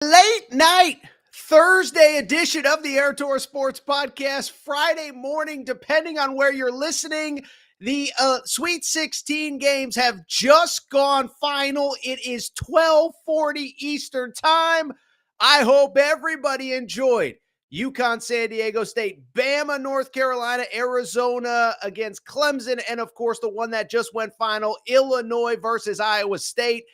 Late night Thursday edition of the Torres Sports Podcast. Friday morning, depending on where you're listening. The Sweet 16 games have just gone final. It is 12:40 Eastern time. I hope everybody enjoyed UConn, San Diego State, Bama, North Carolina, Arizona against Clemson, and of course the one that just went final, Illinois versus Iowa State.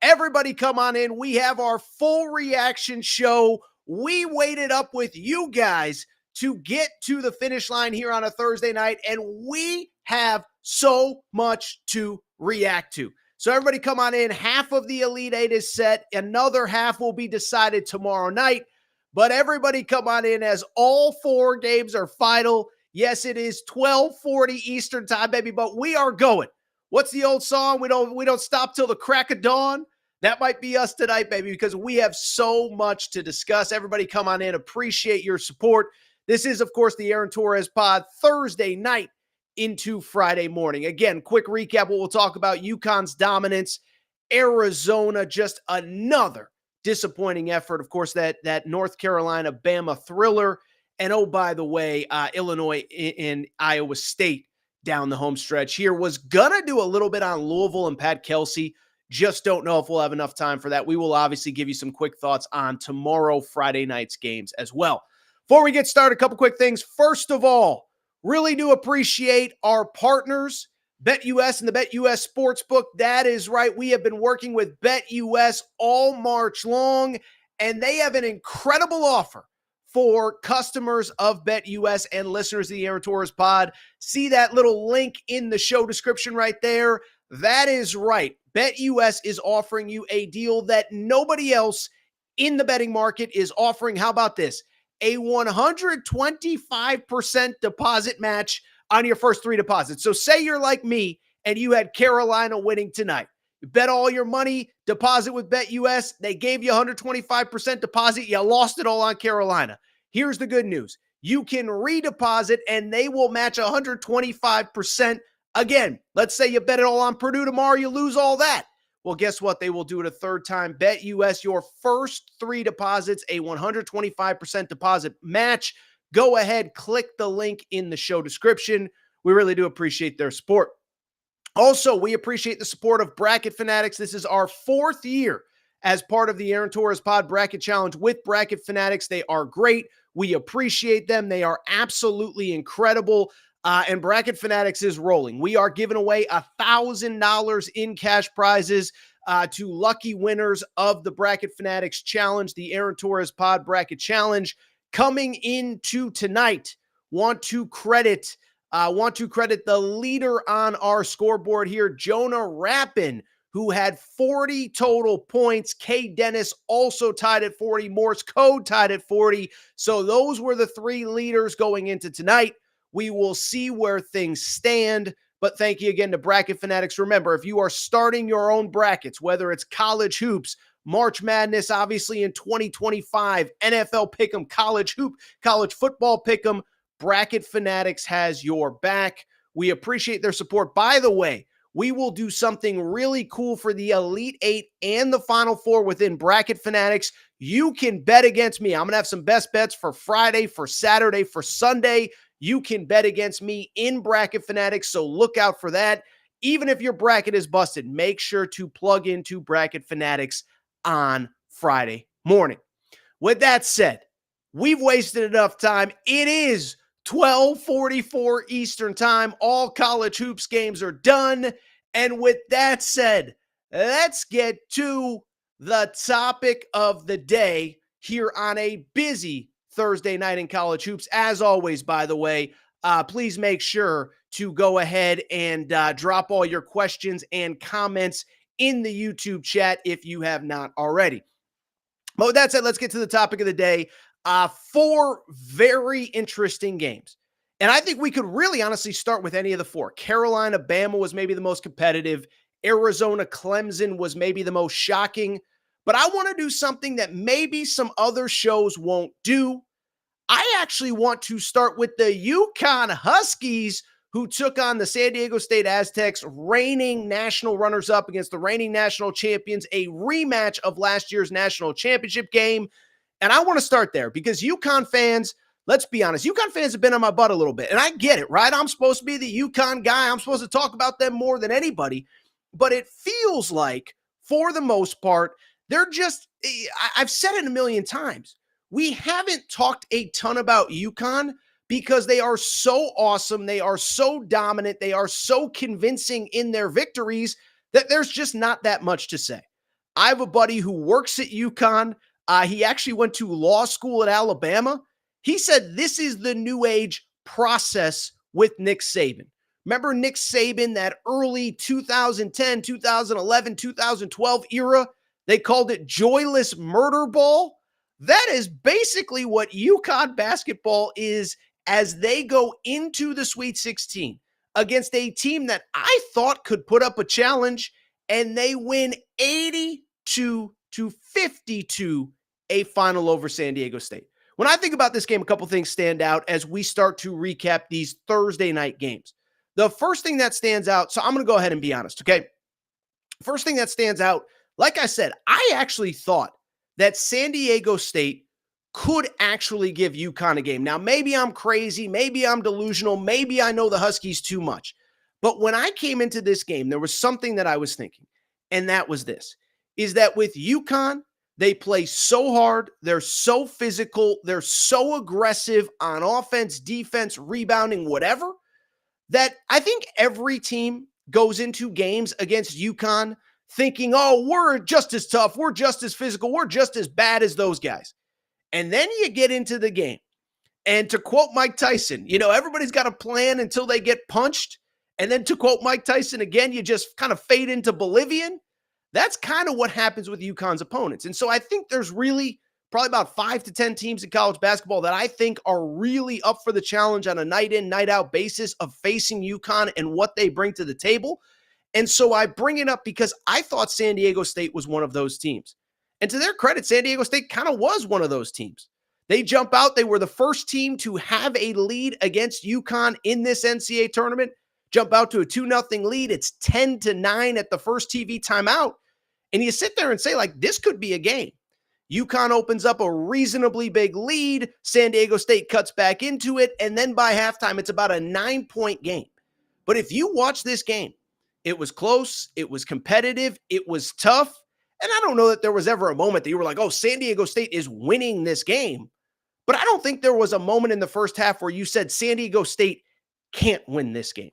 Everybody come on in. We have our full reaction show. We waited up with you guys to get to the finish line here on a Thursday night, and we have so much to react to. So everybody come on in. Half of the Elite Eight is set. Another half will be decided tomorrow night. But everybody come on in as all four games are final. Yes, it is 12:40 Eastern time, baby, but we are going. What's the old song? We don't stop till the crack of dawn. That might be us tonight, baby, because we have so much to discuss. Everybody come on in. Appreciate your support. This is, of course, the Aaron Torres pod Thursday night into Friday morning. Again, quick recap what we'll talk about. UConn's dominance. Arizona, just another disappointing effort. Of course, that North Carolina Bama thriller. And oh, by the way, Illinois and Iowa State down the home stretch here. Was going to do a little bit on Louisville and Pat Kelsey. Just don't know if we'll have enough time for that. We will obviously give you some quick thoughts on tomorrow, Friday night's games as well. Before we get started, a couple quick things. First of all, really do appreciate our partners, BetUS and the BetUS Sportsbook. That is right. We have been working with BetUS all March long, and they have an incredible offer for customers of BetUS and listeners of the Aaron Torres pod. See that little link in the show description right there? That is right. BetUS is offering you a deal that nobody else in the betting market is offering. How about this? A 125% deposit match on your first three deposits. So say you're like me and you had Carolina winning tonight. You bet all your money, deposit with BetUS. They gave you 125% deposit. You lost it all on Carolina. Here's the good news. You can redeposit and they will match 125%. Again, let's say you bet it all on Purdue tomorrow, you lose all that. Well, guess what? They will do it a third time. BetUS, your first three deposits, a 125% deposit match. Go ahead, click the link in the show description. We really do appreciate their support. Also, we appreciate the support of Bracket Fanatics. This is our fourth year as part of the Aaron Torres Pod Bracket Challenge with Bracket Fanatics. They are great. We appreciate them. They are absolutely incredible. And Bracket Fanatics is rolling. We are giving away $1,000 in cash prizes to lucky winners of the Bracket Fanatics Challenge, the Aaron Torres Pod Bracket Challenge. Coming into tonight, want to credit the leader on our scoreboard here, Jonah Rappin, who had 40 total points. K. Dennis also tied at 40. Morse Code tied at 40. So those were the three leaders going into tonight. We will see where things stand, but thank you again to Bracket Fanatics. Remember, if you are starting your own brackets, whether it's college hoops, March Madness, obviously in 2025, NFL Pick'em, college football Pick'em, Bracket Fanatics has your back. We appreciate their support. By the way, we will do something really cool for the Elite Eight and the Final Four within Bracket Fanatics. You can bet against me. I'm going to have some best bets for Friday, for Saturday, for Sunday. You can bet against me in Bracket Fanatics, so look out for that. Even if your bracket is busted, make sure to plug into Bracket Fanatics on Friday morning. With that said, we've wasted enough time. It is 12:44 Eastern time. All college hoops games are done. And with that said, let's get to the topic of the day here on a busy Thursday night in college hoops. As always, by the way, please make sure to go ahead and drop all your questions and comments in the YouTube chat if you have not already. But with that said, let's get to the topic of the day. Four very interesting games. And I think we could really honestly start with any of the four. Carolina, Bama was maybe the most competitive. Arizona, Clemson was maybe the most shocking. But I want to do something that maybe some other shows won't do. I actually want to start with the UConn Huskies, who took on the San Diego State Aztecs, reigning national runners-up against the reigning national champions, a rematch of last year's national championship game. And I want to start there because UConn fans, let's be honest, UConn fans have been on my butt a little bit. And I get it, right? I'm supposed to be the UConn guy. I'm supposed to talk about them more than anybody. But it feels like, for the most part, they're just, I've said it a million times, we haven't talked a ton about UConn because they are so awesome, they are so dominant, they are so convincing in their victories that there's just not that much to say. I have a buddy who works at UConn. He actually went to law school at Alabama. He said this is the new age process with Nick Saban. Remember Nick Saban, that early 2010, 2011, 2012 era? They called it joyless murder ball. That is basically what UConn basketball is as they go into the Sweet 16 against a team that I thought could put up a challenge, and they win 82-52, a final over San Diego State. When I think about this game, a couple things stand out as we start to recap these Thursday night games. The first thing that stands out, so I'm going to go ahead and be honest, okay? First thing that stands out, like I said, I actually thought that San Diego State could actually give UConn a game. Now, maybe I'm crazy, maybe I'm delusional, maybe I know the Huskies too much. But when I came into this game, there was something that I was thinking, and that was this, is that with UConn, they play so hard, they're so physical, they're so aggressive on offense, defense, rebounding, whatever, that I think every team goes into games against UConn thinking, oh, we're just as tough, we're just as physical, we're just as bad as those guys. And then you get into the game. And to quote Mike Tyson, everybody's got a plan until they get punched. And then to quote Mike Tyson again, you just kind of fade into Bolivian. That's kind of what happens with UConn's opponents. And so I think there's really probably about 5 to 10 teams in college basketball that I think are really up for the challenge on a night in, night out basis of facing UConn and what they bring to the table. And so I bring it up because I thought San Diego State was one of those teams. And to their credit, San Diego State kind of was one of those teams. They jump out. They were the first team to have a lead against UConn in this NCAA tournament. Jump out to a 2-0 lead. It's 10-9 at the first TV timeout. And you sit there and say, like, this could be a game. UConn opens up a reasonably big lead. San Diego State cuts back into it. And then by halftime, it's about a 9-point game. But if you watch this game, it was close. It was competitive. It was tough. And I don't know that there was ever a moment that you were like, oh, San Diego State is winning this game. But I don't think there was a moment in the first half where you said San Diego State can't win this game.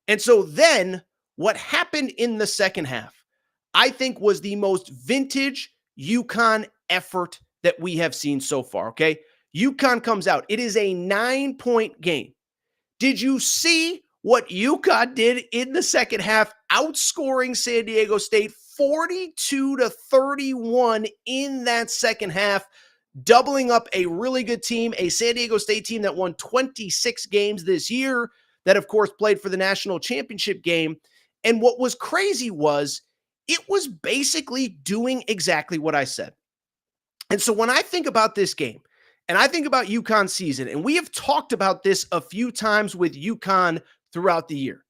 And so then what happened in the second half, I think, was the most vintage UConn effort that we have seen so far, okay? UConn comes out. It is a 9-point game. Did you see what UConn did in the second half, outscoring San Diego State 42-31 in that second half, doubling up a really good team, a San Diego State team that won 26 games this year, that, of course, played for the national championship game. And what was crazy was it was basically doing exactly what I said. And so when I think about this game, and I think about UConn's season, and we have talked about this a few times with UConn throughout the year.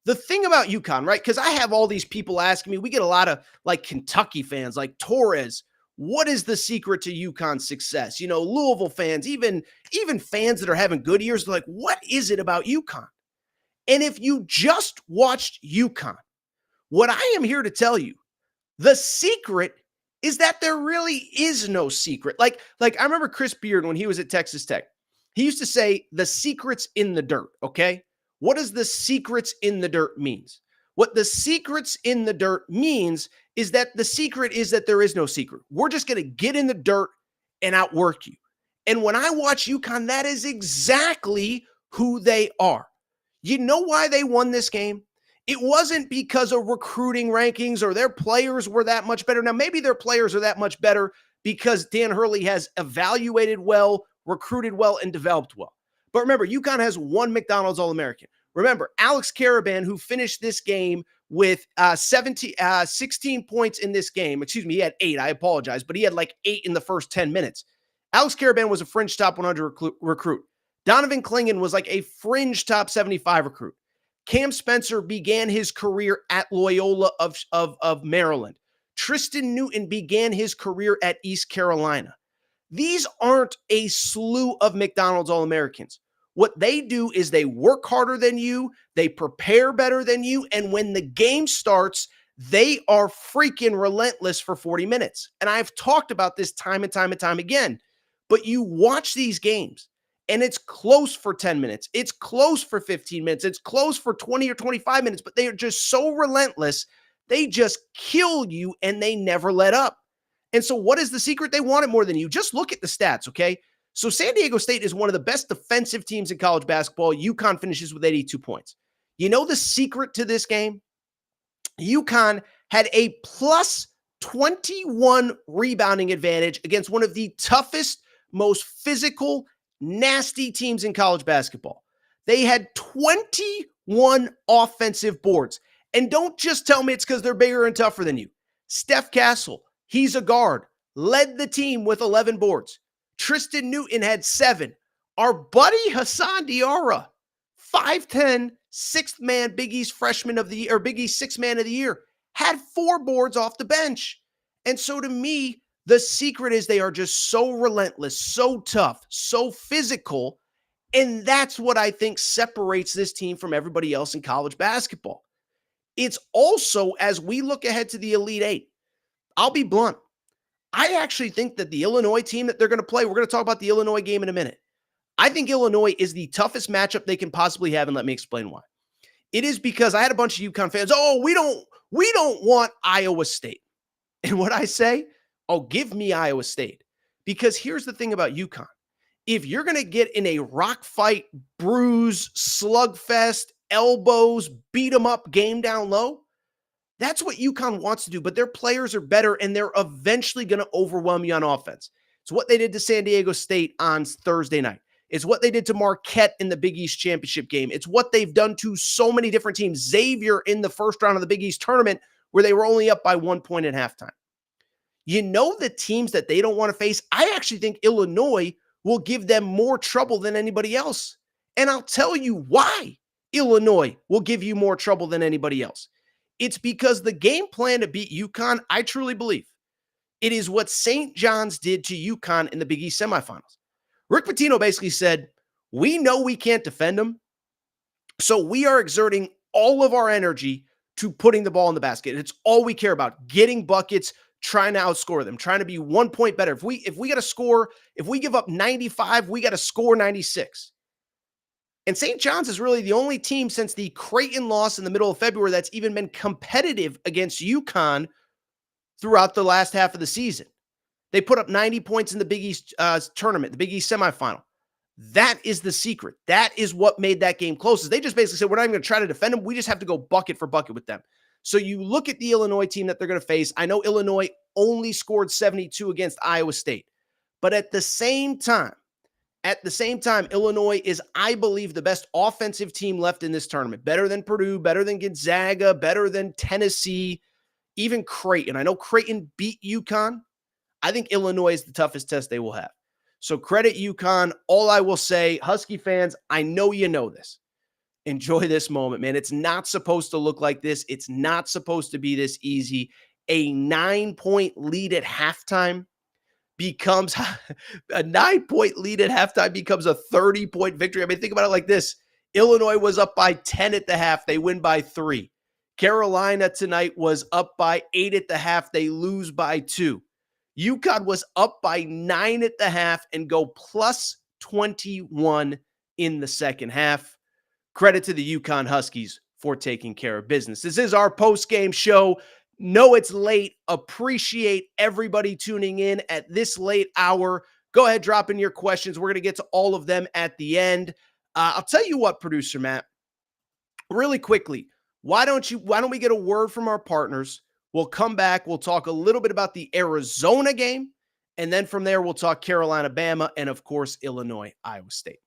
The thing about UConn, right? Because I have all these people asking me, we get a lot of like Kentucky fans, like Torres. What is the secret to UConn's success? Louisville fans, even fans that are having good years, they're like, what is it about UConn? And if you just watched UConn, what I am here to tell you, the secret is that there really is no secret. Like I remember Chris Beard when he was at Texas Tech. He used to say the secret's in the dirt, okay? What does the secrets in the dirt means? What the secrets in the dirt means is that the secret is that there is no secret. We're just going to get in the dirt and outwork you. And when I watch UConn, that is exactly who they are. You know why they won this game? It wasn't because of recruiting rankings or their players were that much better. Now, maybe their players are that much better because Dan Hurley has evaluated well, recruited well, and developed well. But remember, UConn has one McDonald's All-American. Remember, Alex Caravan, who finished this game with 16 points in this game. Excuse me, he had 8. I apologize, but he had like 8 in the first 10 minutes. Alex Caravan was a fringe top 100 recruit. Donovan Clingan was like a fringe top 75 recruit. Cam Spencer began his career at Loyola of Maryland. Tristan Newton began his career at East Carolina. These aren't a slew of McDonald's All-Americans. What they do is they work harder than you, they prepare better than you, and when the game starts, they are freaking relentless for 40 minutes. And I've talked about this time and time and time again, but you watch these games and it's close for 10 minutes. It's close for 15 minutes. It's close for 20 or 25 minutes, but they are just so relentless. They just kill you and they never let up. And so what is the secret? They want it more than you. Just look at the stats, okay? So San Diego State is one of the best defensive teams in college basketball. UConn finishes with 82 points. You know the secret to this game? UConn had a plus 21 rebounding advantage against one of the toughest, most physical, nasty teams in college basketball. They had 21 offensive boards. And don't just tell me it's because they're bigger and tougher than you. Steph Castle, he's a guard, led the team with 11 boards. Tristan Newton had 7. Our buddy Hassan Diarra, 5'10", sixth man Big East freshman of the year, or Big East sixth man of the year, had 4 boards off the bench. And so to me, the secret is they are just so relentless, so tough, so physical. And that's what I think separates this team from everybody else in college basketball. It's also, as we look ahead to the Elite Eight, I'll be blunt. I actually think that the Illinois team that they're going to play, we're going to talk about the Illinois game in a minute. I think Illinois is the toughest matchup they can possibly have, and let me explain why. It is because I had a bunch of UConn fans, we don't want Iowa State. And what I say, give me Iowa State. Because here's the thing about UConn. If you're going to get in a rock fight, bruise, slugfest, elbows, beat 'em up, game down low, that's what UConn wants to do, but their players are better, and they're eventually going to overwhelm you on offense. It's what they did to San Diego State on Thursday night. It's what they did to Marquette in the Big East championship game. It's what they've done to so many different teams. Xavier in the first round of the Big East tournament, where they were only up by 1 point at halftime. You know the teams that they don't want to face? I actually think Illinois will give them more trouble than anybody else. And I'll tell you why Illinois will give you more trouble than anybody else. It's because the game plan to beat UConn, I truly believe, it is what St. John's did to UConn in the Big East semifinals. Rick Pitino basically said, we know we can't defend them, so we are exerting all of our energy to putting the ball in the basket. It's all we care about, getting buckets, trying to outscore them, trying to be 1 point better. If we got to score, if we give up 95, we got to score 96. And St. John's is really the only team since the Creighton loss in the middle of February that's even been competitive against UConn throughout the last half of the season. They put up 90 points in the Big East tournament, the Big East semifinal. That is the secret. That is what made that game close. They just basically said, we're not even going to try to defend them. We just have to go bucket for bucket with them. So you look at the Illinois team that they're going to face. I know Illinois only scored 72 against Iowa State. But at the same time, Illinois is, I believe, the best offensive team left in this tournament. Better than Purdue, better than Gonzaga, better than Tennessee, even Creighton. I know Creighton beat UConn. I think Illinois is the toughest test they will have. So credit UConn. All I will say, Husky fans, I know you know this. Enjoy this moment, man. It's not supposed to look like this. It's not supposed to be this easy. A 9-point lead at halftime becomes a 9-point lead at halftime becomes a 30-point victory. I mean, think about it like this. Illinois was up by 10 at the half. They win by 3. Carolina tonight was up by 8 at the half. They lose by 2. UConn was up by 9 at the half and go plus 21 in the second half. Credit to the UConn Huskies for taking care of business. This is our post-game show. Know it's late. Appreciate everybody tuning in at this late hour. Go ahead, drop in your questions. We're going to get to all of them at the end. I'll tell you what, producer Matt, really quickly, why don't we get a word from our partners? We'll come back. We'll talk a little bit about the Arizona game. And then from there, we'll talk Carolina, Bama, and of course, Illinois, Iowa State.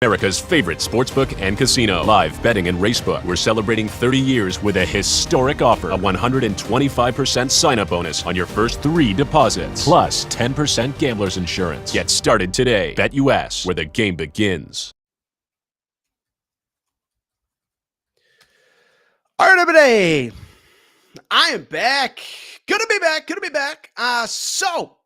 America's favorite sportsbook and casino. Live betting and racebook. We're celebrating 30 years with a historic offer. A 125% sign-up bonus on your first 3 deposits. Plus 10% gambler's insurance. Get started today. BetUS, where the game begins. All right, everybody. I am back. Gonna be back. So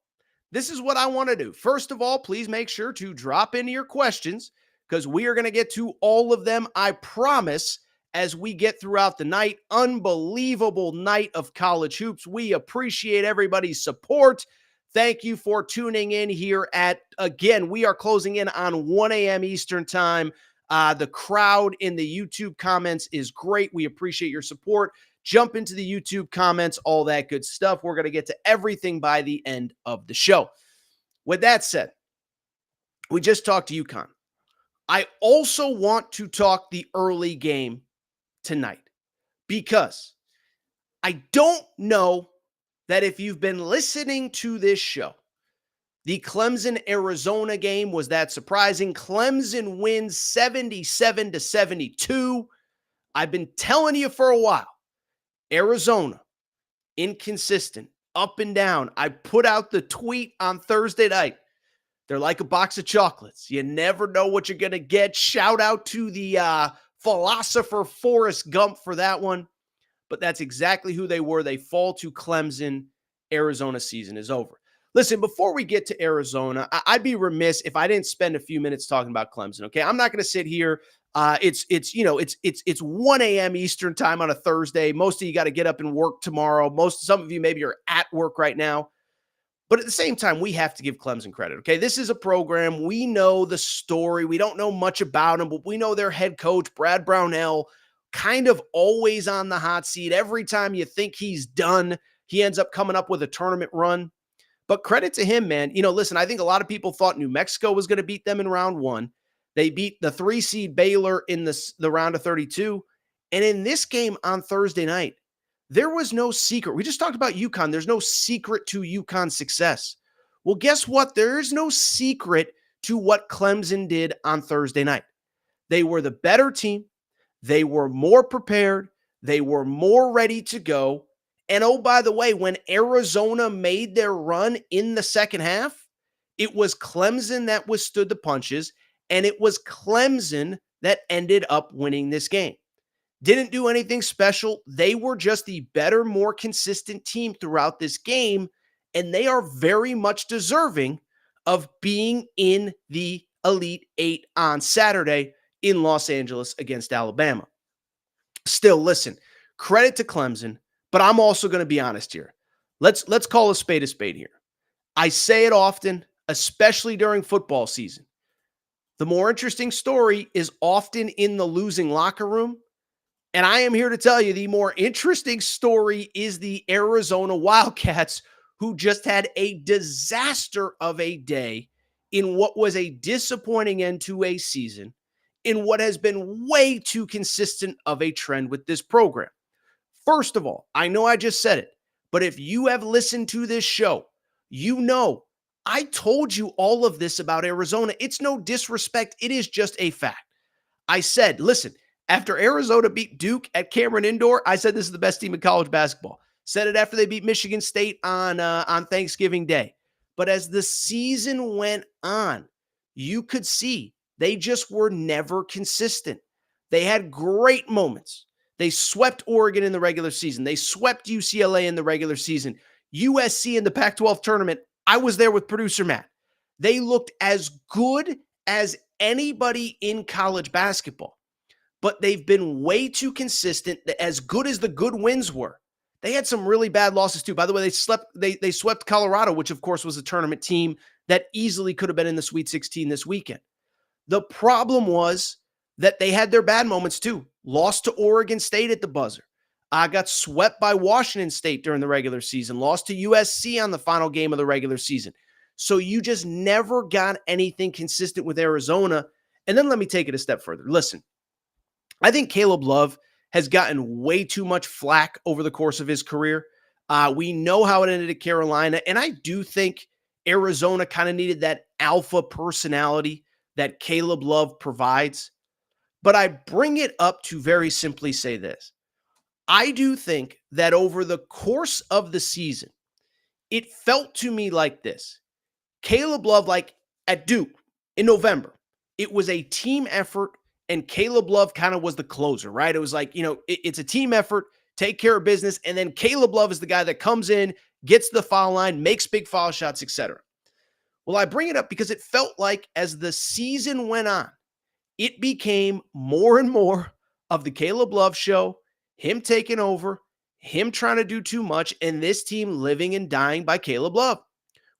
this is what I want to do. First of all, please make sure to drop in your questions because we are going to get to all of them, I promise, as we get throughout the night. Unbelievable night of college hoops. We appreciate everybody's support. Thank you for tuning in here again, we are closing in on 1 a.m. Eastern time. The crowd in the YouTube comments is great. We appreciate your support. Jump into the YouTube comments, all that good stuff. We're going to get to everything by the end of the show. With that said, we just talked to UConn. I also want to talk the early game tonight because I don't know that if you've been listening to this show, the Clemson-Arizona game was that surprising. Clemson wins 77-72. I've been telling you for a while, Arizona, inconsistent, up and down. I put out the tweet on Thursday night. They're like a box of chocolates. You never know what you're going to get. Shout out to the philosopher Forrest Gump for that one. But that's exactly who they were. They fall to Clemson. Arizona season is over. Listen, before we get to Arizona, I'd be remiss if I didn't spend a few minutes talking about Clemson, okay? I'm not going to sit here. It's 1 a.m. Eastern time on a Thursday. Most of you got to get up and work tomorrow. Some of you maybe are at work right now. But at the same time, we have to give Clemson credit, okay? This is a program. We know the story. We don't know much about them, but we know their head coach, Brad Brownell, kind of always on the hot seat. Every time you think he's done, he ends up coming up with a tournament run. But credit to him, man. Listen, I think a lot of people thought New Mexico was going to beat them in round 1. They beat the 3-seed Baylor in the round of 32. And in this game on Thursday night, there was no secret. We just talked about UConn. There's no secret to UConn's success. Well, guess what? There's no secret to what Clemson did on Thursday night. They were the better team. They were more prepared. They were more ready to go. And oh, by the way, when Arizona made their run in the second half, it was Clemson that withstood the punches, and it was Clemson that ended up winning this game. Didn't do anything special. They were just the better, more consistent team throughout this game, and they are very much deserving of being in the Elite Eight on Saturday in Los Angeles against Alabama. Still, listen, credit to Clemson, but I'm also going to be honest here. Let's call a spade here. I say it often, especially during football season. The more interesting story is often in the losing locker room. And I am here to tell you the more interesting story is the Arizona Wildcats, who just had a disaster of a day in what was a disappointing end to a season, in what has been way too consistent of a trend with this program. First of all, I know I just said it, but if you have listened to this show, you know I told you all of this about Arizona. It's no disrespect. It is just a fact. I said, listen, after Arizona beat Duke at Cameron Indoor, I said this is the best team in college basketball. Said it after they beat Michigan State on Thanksgiving Day. But as the season went on, you could see they just were never consistent. They had great moments. They swept Oregon in the regular season. They swept UCLA in the regular season. USC in the Pac-12 tournament, I was there with producer Matt. They looked as good as anybody in college basketball. But they've been way too consistent. As good as the good wins were, they had some really bad losses too. By the way, they swept Colorado, which of course was a tournament team that easily could have been in the Sweet 16 this weekend. The problem was that they had their bad moments too. Lost to Oregon State at the buzzer. Got swept by Washington State during the regular season. Lost to USC on the final game of the regular season. So you just never got anything consistent with Arizona. And then let me take it a step further. Listen, I think Caleb Love has gotten way too much flack over the course of his career. We know how it ended at Carolina, and I do think Arizona kind of needed that alpha personality that Caleb Love provides. But I bring it up to very simply say this. I do think that over the course of the season, it felt to me like this. Caleb Love, like at Duke in November, it was a team effort, and Caleb Love kind of was the closer, right? It was like, it's a team effort, take care of business, and then Caleb Love is the guy that comes in, gets the foul line, makes big foul shots, etc. Well, I bring it up because it felt like as the season went on, it became more and more of the Caleb Love show, him taking over, him trying to do too much, and this team living and dying by Caleb Love.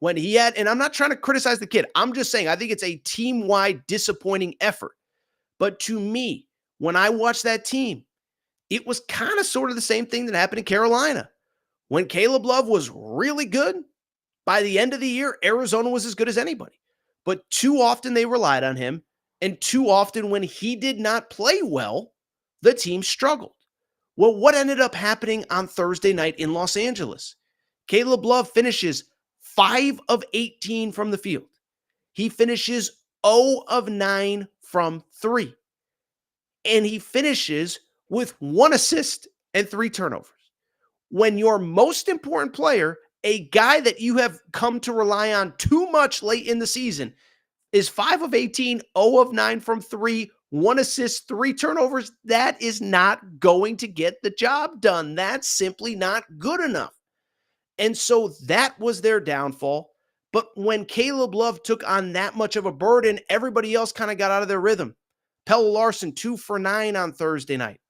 When he had, and I'm not trying to criticize the kid, I'm just saying I think it's a team-wide disappointing effort. But to me, when I watched that team, it was kind of sort of the same thing that happened in Carolina. When Caleb Love was really good, by the end of the year, Arizona was as good as anybody. But too often they relied on him, and too often when he did not play well, the team struggled. Well, what ended up happening on Thursday night in Los Angeles? Caleb Love finishes 5 of 18 from the field. He finishes 0 of 9 from 3. And he finishes with 1 assist and 3 turnovers. When your most important player, a guy that you have come to rely on too much late in the season, is 5 of 18, 0 of 9 from 3, 1 assist, 3 turnovers, that is not going to get the job done. That's simply not good enough. And so that was their downfall. But when Caleb Love took on that much of a burden, everybody else kind of got out of their rhythm. Pelle Larsson, 2 for 9 on Thursday night.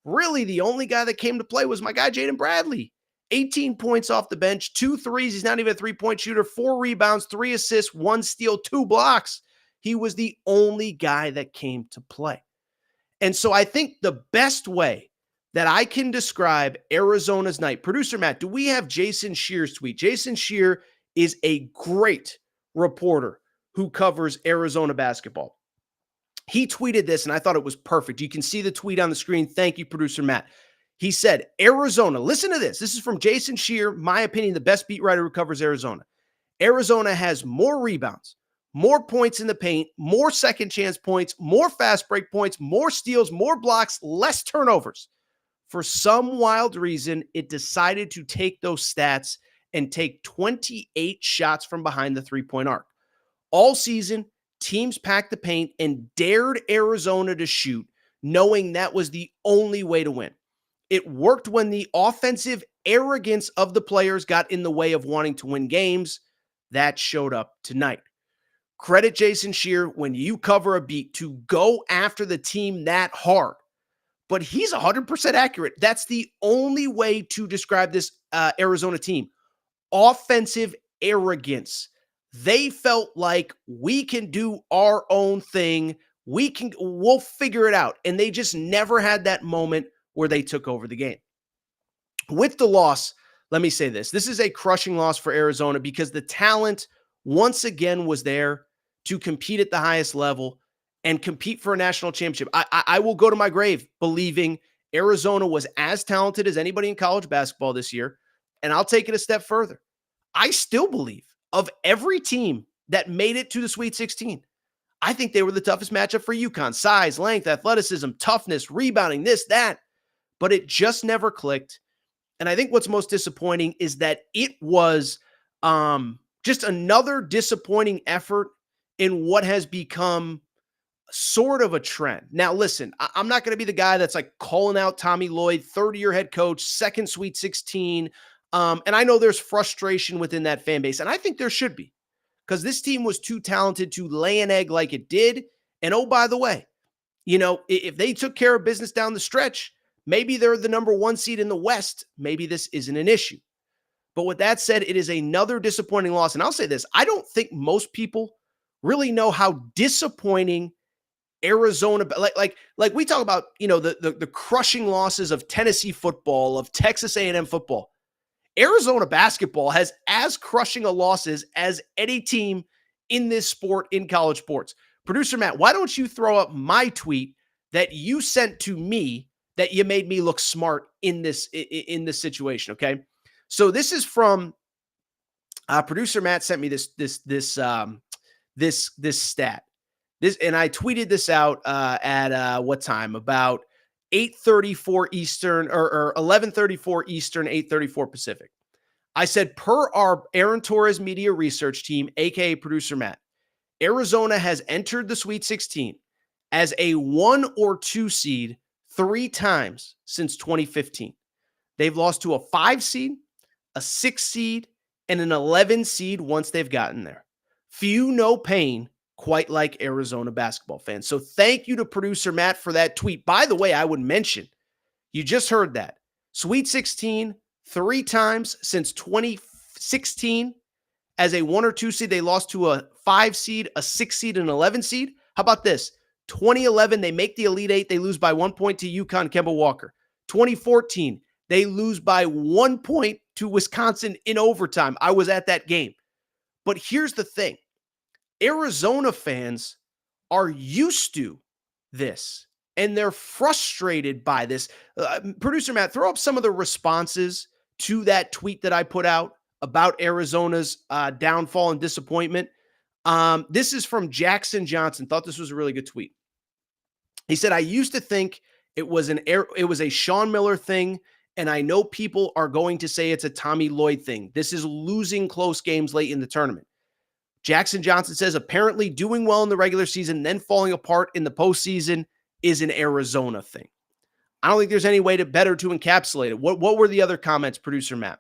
Really, the only guy that came to play was my guy, Jaden Bradley. 18 points off the bench, 2 threes. He's not even a three-point shooter, 4 rebounds, 3 assists, 1 steal, 2 blocks. He was the only guy that came to play. And so I think the best way that I can describe Arizona's night, producer Matt, do we have Jason Scheer's tweet? Jason Scheer is a great reporter who covers Arizona basketball. He tweeted this, and I thought it was perfect. You can see the tweet on the screen. Thank you, producer Matt. He said, Arizona, listen to this. This is from Jason Scheer, my opinion, the best beat writer who covers Arizona. Arizona has more rebounds, more points in the paint, more second chance points, more fast break points, more steals, more blocks, less turnovers. For some wild reason, it decided to take those stats and take 28 shots from behind the three-point arc. All season, teams packed the paint and dared Arizona to shoot, knowing that was the only way to win. It worked when the offensive arrogance of the players got in the way of wanting to win games. That showed up tonight. Credit Jason Scheer when you cover a beat to go after the team that hard. But he's 100% accurate. That's the only way to describe this Arizona team. Offensive arrogance. They felt like we can do our own thing. We'll figure it out. And they just never had that moment where they took over the game. With the loss, let me say this. This is a crushing loss for Arizona because the talent once again was there to compete at the highest level and compete for a national championship. I will go to my grave believing Arizona was as talented as anybody in college basketball this year. And I'll take it a step further. I still believe of every team that made it to the Sweet 16, I think they were the toughest matchup for UConn. Size, length, athleticism, toughness, rebounding, this, that. But it just never clicked. And I think what's most disappointing is that it was just another disappointing effort in what has become sort of a trend. Now, listen, I'm not going to be the guy that's like calling out Tommy Lloyd, 30-year head coach, second Sweet 16. And I know there's frustration within that fan base, and I think there should be, because this team was too talented to lay an egg like it did. And oh, by the way, if they took care of business down the stretch, maybe they're the number 1 seed in the West. Maybe this isn't an issue. But with that said, it is another disappointing loss. And I'll say this, I don't think most people really know how disappointing Arizona, like we talk about, the crushing losses of Tennessee football, of Texas A&M football. Arizona basketball has as crushing a losses as any team in this sport, in college sports. Producer Matt, why don't you throw up my tweet that you sent to me that you made me look smart in this situation, okay? So this is from producer Matt sent me this stat. This, and I tweeted this out at what time? About 8:34 Eastern or 11:34 Eastern, 8:34 Pacific. I said, per our Aaron Torres media research team, aka producer Matt, Arizona has entered the Sweet 16 as a 1 or 2 seed 3 times since 2015. They've lost to a 5 seed, a 6 seed, and an 11 seed once they've gotten there. Few no pain, quite like Arizona basketball fans. So thank you to producer Matt for that tweet. By the way, I would mention, you just heard that. Sweet 16, 3 times since 2016. As a 1 or 2 seed, they lost to a 5 seed, a 6 seed, and an 11 seed. How about this? 2011, they make the Elite Eight. They lose by 1 point to UConn, Kemba Walker. 2014, they lose by 1 point to Wisconsin in overtime. I was at that game. But here's the thing. Arizona fans are used to this, and they're frustrated by this. Producer Matt, throw up some of the responses to that tweet that I put out about Arizona's downfall and disappointment. This is from Jackson Johnson. Thought this was a really good tweet. He said, I used to think it was a Sean Miller thing, and I know people are going to say it's a Tommy Lloyd thing. This is losing close games late in the tournament. Jackson Johnson says, apparently doing well in the regular season, then falling apart in the postseason is an Arizona thing. I don't think there's any way to encapsulate it. What were the other comments, producer Matt?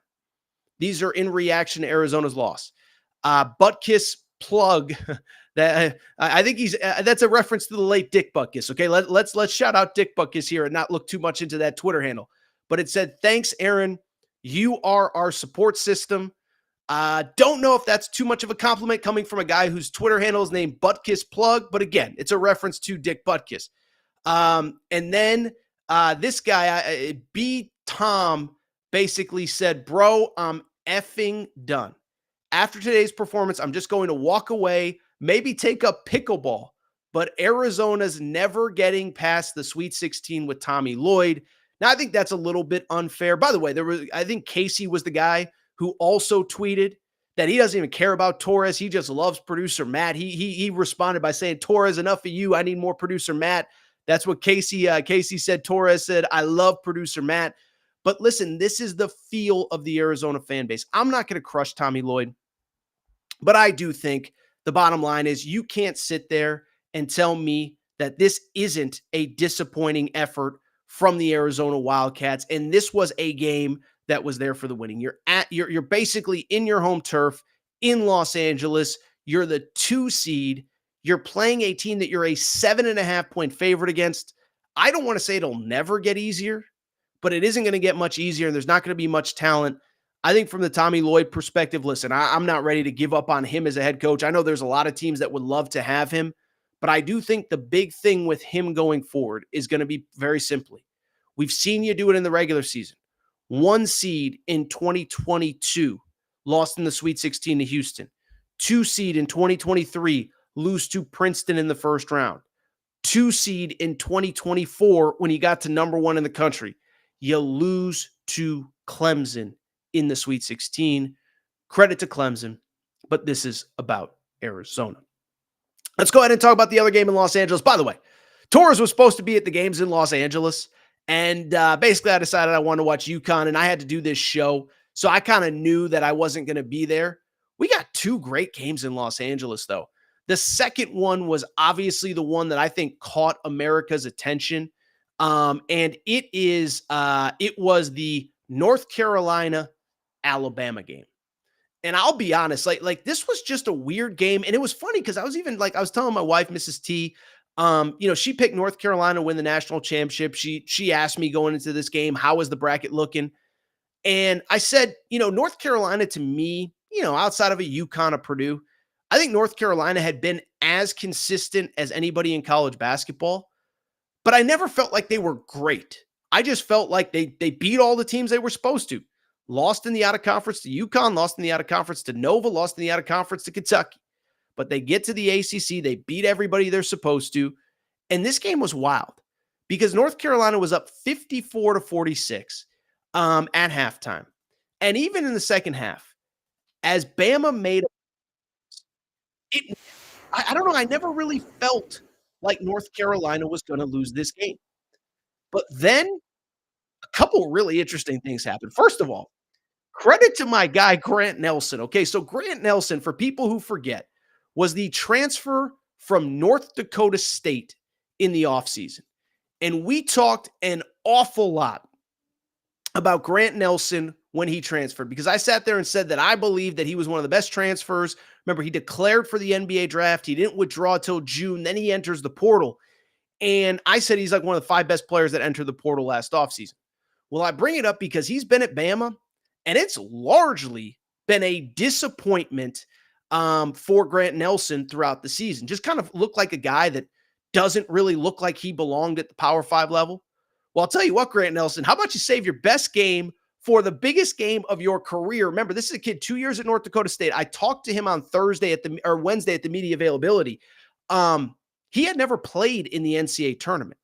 These are in reaction to Arizona's loss. Buttkiss plug that I think that's a reference to the late Dick Butkus. Okay, let's shout out Dick Butkus here and not look too much into that Twitter handle. But it said, thanks, Aaron. You are our support system. Don't know if that's too much of a compliment coming from a guy whose Twitter handle is named Buttkiss Plug, but again, it's a reference to Dick Butkus. And then this guy, B. Tom, basically said, bro, I'm effing done. After today's performance, I'm just going to walk away, maybe take up pickleball, but Arizona's never getting past the Sweet 16 with Tommy Lloyd. Now, I think that's a little bit unfair. By the way, I think Casey was the guy who also tweeted that he doesn't even care about Torres. He just loves producer Matt. He responded by saying, Torres, enough of you. I need more producer Matt. That's what Casey said. Torres said, I love producer Matt. But listen, this is the feel of the Arizona fan base. I'm not going to crush Tommy Lloyd, but I do think the bottom line is you can't sit there and tell me that this isn't a disappointing effort from the Arizona Wildcats. And this was a game that was there for the winning. You're basically in your home turf in Los Angeles. You're the 2 seed. You're playing a team that you're a 7.5 point favorite against. I don't want to say it'll never get easier, but it isn't going to get much easier, and there's not going to be much talent. I think from the Tommy Lloyd perspective, listen, I'm not ready to give up on him as a head coach. I know there's a lot of teams that would love to have him, but I do think the big thing with him going forward is going to be very simply, we've seen you do it in the regular season. 1 seed in 2022, lost in the Sweet 16 to Houston. 2 seed in 2023, lose to Princeton in the first round. 2 seed in 2024 when you got to number 1 in the country. You lose to Clemson in the Sweet 16. Credit to Clemson, but this is about Arizona. Let's go ahead and talk about the other game in Los Angeles. By the way, Torres was supposed to be at the games in Los Angeles, and basically I decided I wanted to watch UConn, and I had to do this show, so I kind of knew that I wasn't going to be there. We got 2 great games in Los Angeles, though. The second one was obviously the one that I think caught America's attention. And it was the North Carolina Alabama game. And I'll be honest, like this was just a weird game. And it was funny because I was telling my wife, Mrs. T, she picked North Carolina to win the national championship. She asked me going into this game, how was the bracket looking? And I said, North Carolina to me, outside of a UConn or Purdue, I think North Carolina had been as consistent as anybody in college basketball. But I never felt like they were great. I just felt like they beat all the teams they were supposed to. Lost in the out-of-conference to UConn, lost in the out-of-conference to Nova, lost in the out-of-conference to Kentucky. But they get to the ACC, they beat everybody they're supposed to. And this game was wild because North Carolina was up 54-46 at halftime. And even in the second half, as Bama made it, I don't know. I never really felt like North Carolina was going to lose this game. But then a couple really interesting things happened. First of all, credit to my guy, Grant Nelson. Okay. So, Grant Nelson, for people who forget, was the transfer from North Dakota State in the offseason. And we talked an awful lot about Grant Nelson when he transferred, because I sat there and said that I believed that he was one of the best transfers. Remember, he declared for the NBA draft. He didn't withdraw till June. Then he enters the portal. And I said he's like one of the 5 best players that entered the portal last offseason. Well, I bring it up because he's been at Bama, and it's largely been a disappointment for Grant Nelson throughout the season. Just kind of looked like a guy that doesn't really look like he belonged at the Power 5 level. Well, I'll tell you what, Grant Nelson, how about you save your best game for the biggest game of your career? Remember, this is a kid 2 years at North Dakota State. I talked to him on Wednesday at the media availability. He had never played in the NCAA tournament.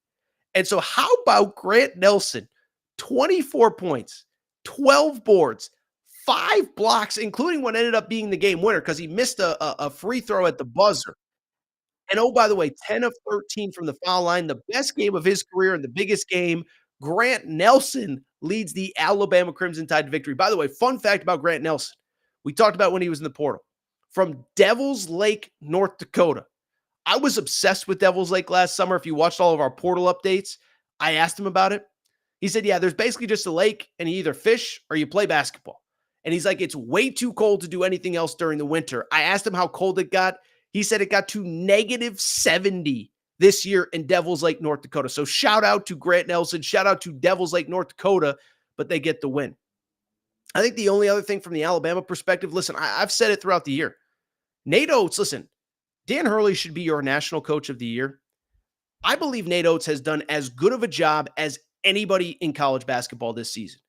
And so how about Grant Nelson, 24 points, 12 boards, 5 blocks, including what ended up being the game winner because he missed a free throw at the buzzer. And oh, by the way, 10 of 13 from the foul line, the best game of his career and the biggest game. Grant Nelson leads the Alabama Crimson Tide to victory. By the way, fun fact about Grant Nelson. We talked about when he was in the portal. From Devils Lake, North Dakota. I was obsessed with Devils Lake last summer. If you watched all of our portal updates, I asked him about it. He said, yeah, there's basically just a lake and you either fish or you play basketball. And he's like, it's way too cold to do anything else during the winter. I asked him how cold it got. He said it got to -70 this year in Devils Lake, North Dakota. So shout out to Grant Nelson. Shout out to Devils Lake, North Dakota, but they get the win. I think the only other thing from the Alabama perspective, listen, I've said it throughout the year. Nate Oates, listen, Dan Hurley should be your national coach of the year. I believe Nate Oates has done as good of a job as anybody in college basketball this season,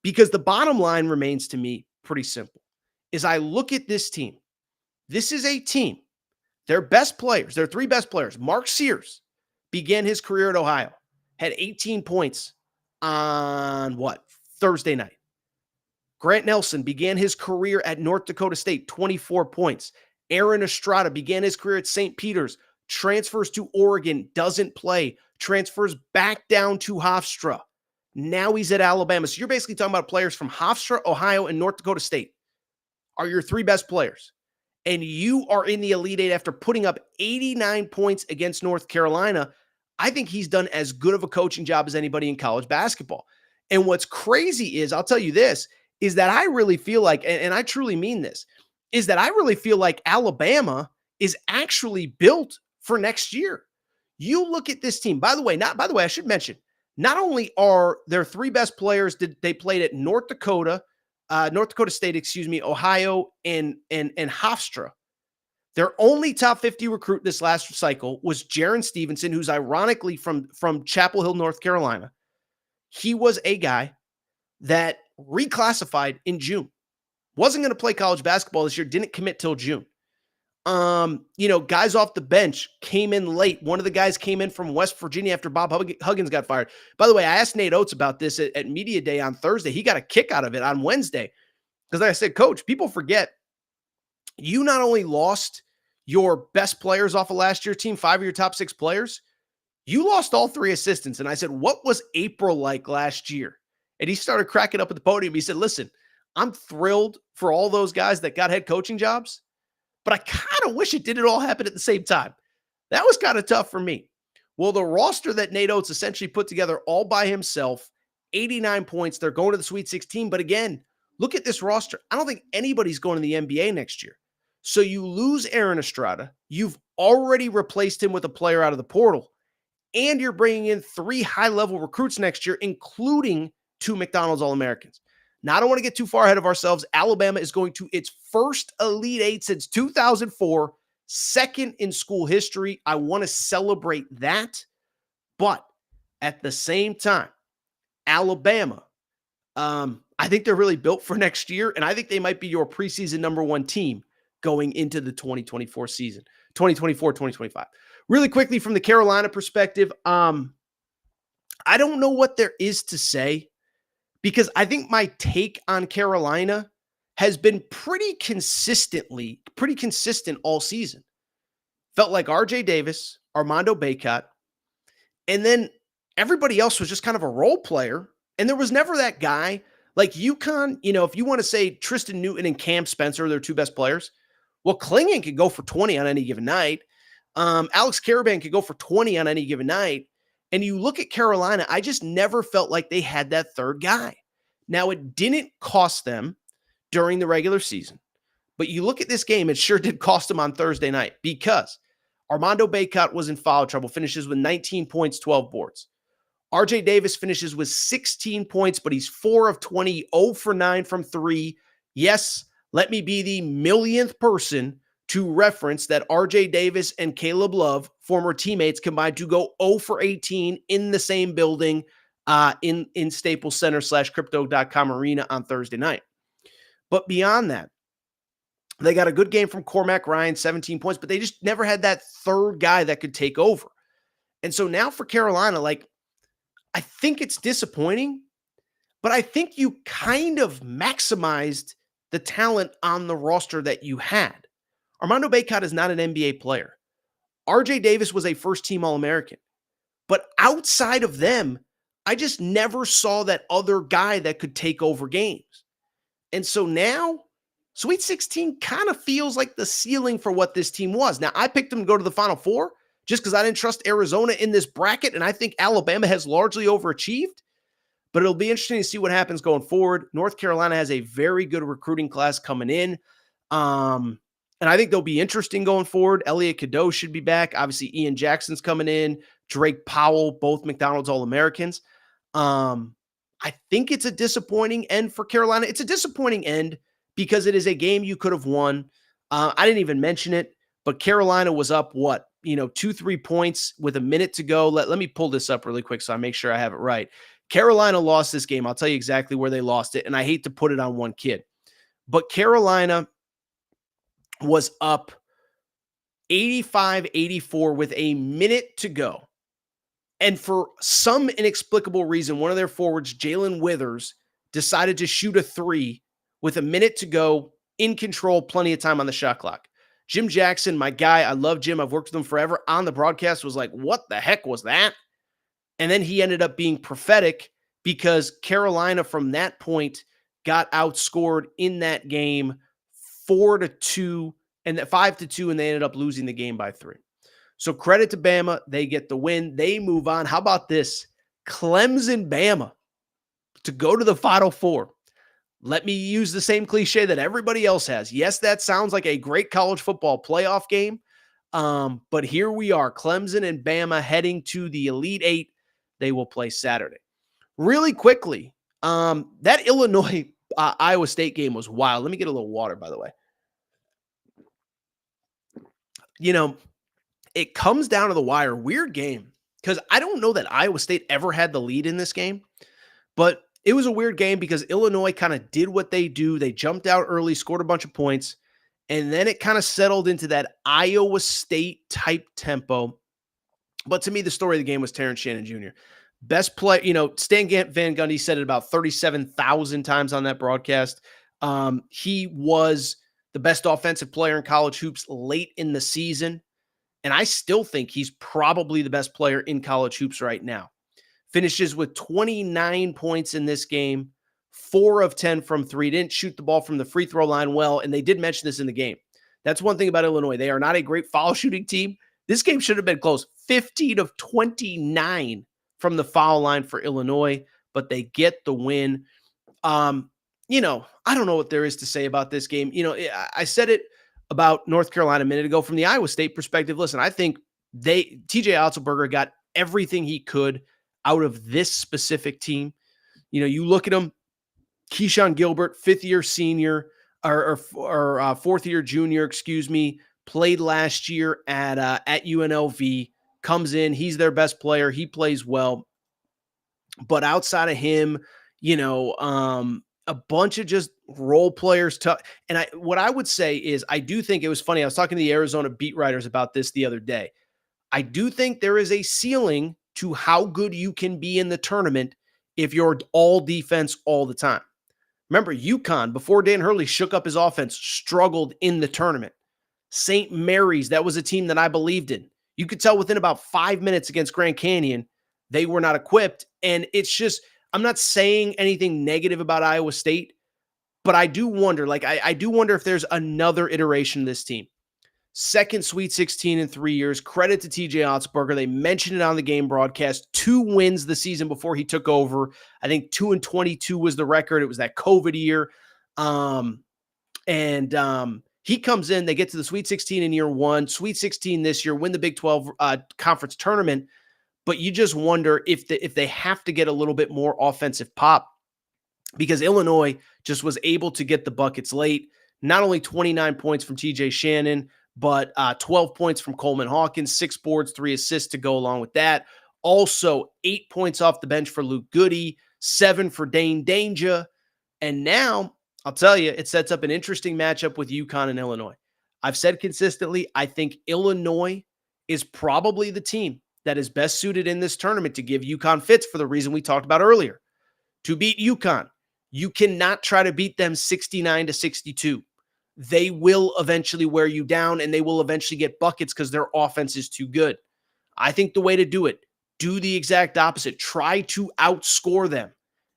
because the bottom line remains to me pretty simple. As I look at this team, this is a team. Their best players, their 3 best players, Mark Sears began his career at Ohio, had 18 points on Thursday night. Grant Nelson began his career at North Dakota State, 24 points. Aaron Estrada began his career at St. Peter's, transfers to Oregon, doesn't play, transfers back down to Hofstra. Now he's at Alabama. So you're basically talking about players from Hofstra, Ohio, and North Dakota State are your 3 best players. And you are in the Elite 8 after putting up 89 points against North Carolina. I think he's done as good of a coaching job as anybody in college basketball. And what's crazy is, I'll tell you this, is that I really feel like, and I truly mean this, is that I really feel like Alabama is actually built for next year. You look at this team. By the way, I should mention, not only are their 3 best players, they played at North Dakota State, Ohio, and Hofstra. Their only top 50 recruit this last cycle was Jaron Stevenson, who's ironically from Chapel Hill, North Carolina. He was a guy that reclassified in June. Wasn't going to play college basketball this year, didn't commit till June. Guys off the bench came in late. One of the guys came in from West Virginia after Bob Huggins got fired. By the way, I asked Nate Oates about this at Media Day on Thursday. He got a kick out of it on Wednesday. Because like I said, Coach, people forget you not only lost your best players off of last year's team, 5 of your top 6 players, you lost all 3 assistants. And I said, what was April like last year? And he started cracking up at the podium. He said, listen, I'm thrilled for all those guys that got head coaching jobs, but I kind of wish it didn't all happen at the same time. That was kind of tough for me. Well, the roster that Nate Oates essentially put together all by himself, 89 points. They're going to the Sweet 16. But again, look at this roster. I don't think anybody's going to the NBA next year. So you lose Aaron Estrada. You've already replaced him with a player out of the portal. And you're bringing in 3 high-level recruits next year, including 2 McDonald's All-Americans. Now, I don't want to get too far ahead of ourselves. Alabama is going to its first Elite 8 since 2004, second in school history. I want to celebrate that. But at the same time, Alabama, I think they're really built for next year, and I think they might be your preseason number 1 team going into the 2024 season, 2024-2025. Really quickly, from the Carolina perspective, I don't know what there is to say, because I think my take on Carolina has been pretty consistent all season. felt like RJ Davis, Armando Bacot, and then everybody else was just kind of a role player. And there was never that guy like UConn. If you want to say Tristan Newton and Cam Spencer are their two best players, well, Klingon could go for 20 on any given night. Alex Caravan could go for 20 on any given night. And you look at Carolina, I just never felt like they had that third guy. Now, it didn't cost them during the regular season, but you look at this game, it sure did cost them on Thursday night because Armando Bacot was in foul trouble, finishes with 19 points, 12 boards. RJ Davis finishes with 16 points, but he's 4 of 20, 0 for 9 from 3. Yes, let me be the millionth person to reference that RJ Davis and Caleb Love, former teammates, combined to go 0 for 18 in the same building in Staples Center / crypto.com arena on Thursday night. But beyond that, they got a good game from Cormac Ryan, 17 points, but they just never had that third guy that could take over. And so now for Carolina, I think it's disappointing, but I think you kind of maximized the talent on the roster that you had. Armando Bacot is not an NBA player. RJ Davis was a first-team All-American. But outside of them, I just never saw that other guy that could take over games. And so now, Sweet 16 kind of feels like the ceiling for what this team was. Now, I picked them to go to the Final Four just because I didn't trust Arizona in this bracket, and I think Alabama has largely overachieved. But it'll be interesting to see what happens going forward. North Carolina has a very good recruiting class coming in. And I think they'll be interesting going forward. Elliot Cadeau should be back. Obviously, Ian Jackson's coming in. Drake Powell, both McDonald's All-Americans. I think it's a disappointing end for Carolina. It's a disappointing end because it is a game you could have won. I didn't even mention it, but Carolina was up, 2-3 points with a minute to go. Let me pull this up really quick so I make sure I have it right. Carolina lost this game. I'll tell you exactly where they lost it, and I hate to put it on one kid. But Carolina was up 85-84 with a minute to go. And for some inexplicable reason, one of their forwards, Jalen Withers, decided to shoot a 3 with a minute to go, in control, plenty of time on the shot clock. Jim Jackson, my guy, I love Jim. I've worked with him forever. On the broadcast was like, what the heck was that? And then he ended up being prophetic because Carolina from that point got outscored in that game 4-2 and 5-2, and they ended up losing the game by 3. So credit to Bama. They get the win. They move on. How about this? Clemson, Bama to go to the Final Four. Let me use the same cliche that everybody else has. Yes, that sounds like a great college football playoff game. But here we are, Clemson and Bama heading to the Elite Eight. They will play Saturday. Really quickly, that Illinois Iowa State game was wild. Let me get a little water, by the way. It comes down to the wire. Weird game, because I don't know that Iowa State ever had the lead in this game, but it was a weird game because Illinois kind of did what they do. They jumped out early, scored a bunch of points, and then it kind of settled into that Iowa State type tempo. But to me, the story of the game was Terrence Shannon Jr. Best play, Stan Van Gundy said it about 37,000 times on that broadcast. He was the best offensive player in college hoops late in the season. And I still think he's probably the best player in college hoops right now. Finishes with 29 points in this game, 4 of 10 from 3. Didn't shoot the ball from the free throw line well, and they did mention this in the game. That's one thing about Illinois. They are not a great foul shooting team. This game should have been close. 15 of 29 from the foul line for Illinois, but they get the win. I don't know what there is to say about this game. I said it about North Carolina a minute ago from the Iowa State perspective. Listen, I think TJ Otzelberger got everything he could out of this specific team. You look at him, Keyshawn Gilbert, 5th-year senior or 4th-year junior, played last year at UNLV, comes in, he's their best player, he plays well. But outside of him, a bunch of just role players. What I would say is I do think it was funny. I was talking to the Arizona beat writers about this the other day. I do think there is a ceiling to how good you can be in the tournament if you're all defense all the time. Remember, UConn, before Dan Hurley shook up his offense, struggled in the tournament. St. Mary's, that was a team that I believed in. You could tell within about 5 minutes against Grand Canyon, they were not equipped. And it's just, I'm not saying anything negative about Iowa State, but I do wonder, I do wonder if there's another iteration of this team. Second Sweet 16 in 3 years. Credit to TJ Ottsberger. They mentioned it on the game broadcast. 2 wins the season before he took over. I think 2-22 was the record. It was that COVID year. He comes in. They get to the Sweet 16 in year 1. Sweet 16 this year. Win the Big 12 conference tournament. But you just wonder if they have to get a little bit more offensive pop, because Illinois just was able to get the buckets late. Not only 29 points from TJ Shannon, but 12 points from Coleman Hawkins, 6 boards, 3 assists to go along with that. Also, 8 points off the bench for Luke Goody, 7 for Dane Danger. And now, I'll tell you, it sets up an interesting matchup with UConn and Illinois. I've said consistently, I think Illinois is probably the team that is best suited in this tournament to give UConn fits for the reason we talked about earlier. To beat UConn, you cannot try to beat them 69-62. They will eventually wear you down, and they will eventually get buckets because their offense is too good. I think the way to do it, do the exact opposite. Try to outscore them.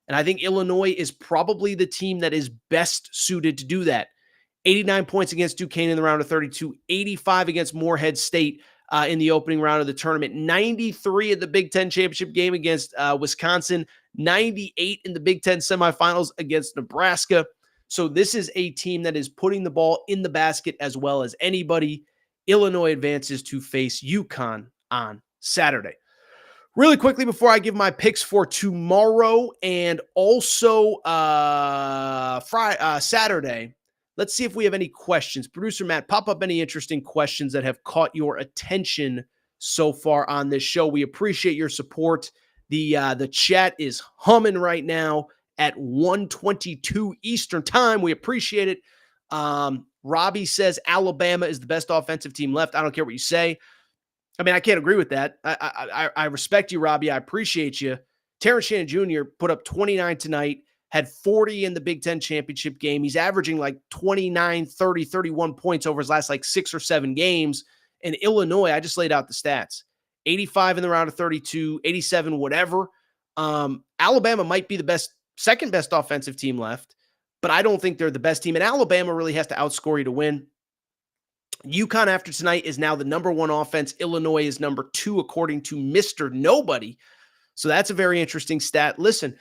And I think Illinois is probably the team that is best suited to do that. 89 points against Duquesne in the round of 32, 85 against Morehead State in the opening round of the tournament, 93 in the Big Ten championship game against Wisconsin, 98 in the Big Ten semifinals against Nebraska. So this is a team that is putting the ball in the basket as well as anybody. Illinois advances to face UConn on Saturday. Really quickly before I give my picks for tomorrow and also Saturday, let's see if we have any questions. Producer Matt, pop up any interesting questions that have caught your attention so far on this show. We appreciate your support. The chat is humming right now at 1:22 Eastern time. We appreciate it. Robbie says Alabama is the best offensive team left. I don't care what you say. I mean, I can't agree with that. I respect you, Robbie. I appreciate you. Terrence Shannon Jr. put up 29 tonight, had 40 in the Big Ten championship game. He's averaging like 29, 30, 31 points over his last like 6 or 7 games. And Illinois, I just laid out the stats. 85 in the round of 32, 87, whatever. Alabama might be the second best offensive team left, but I don't think they're the best team. And Alabama really has to outscore you to win. UConn after tonight is now the number 1 offense. Illinois is number 2, according to Mr. Nobody. So that's a very interesting stat. Listen,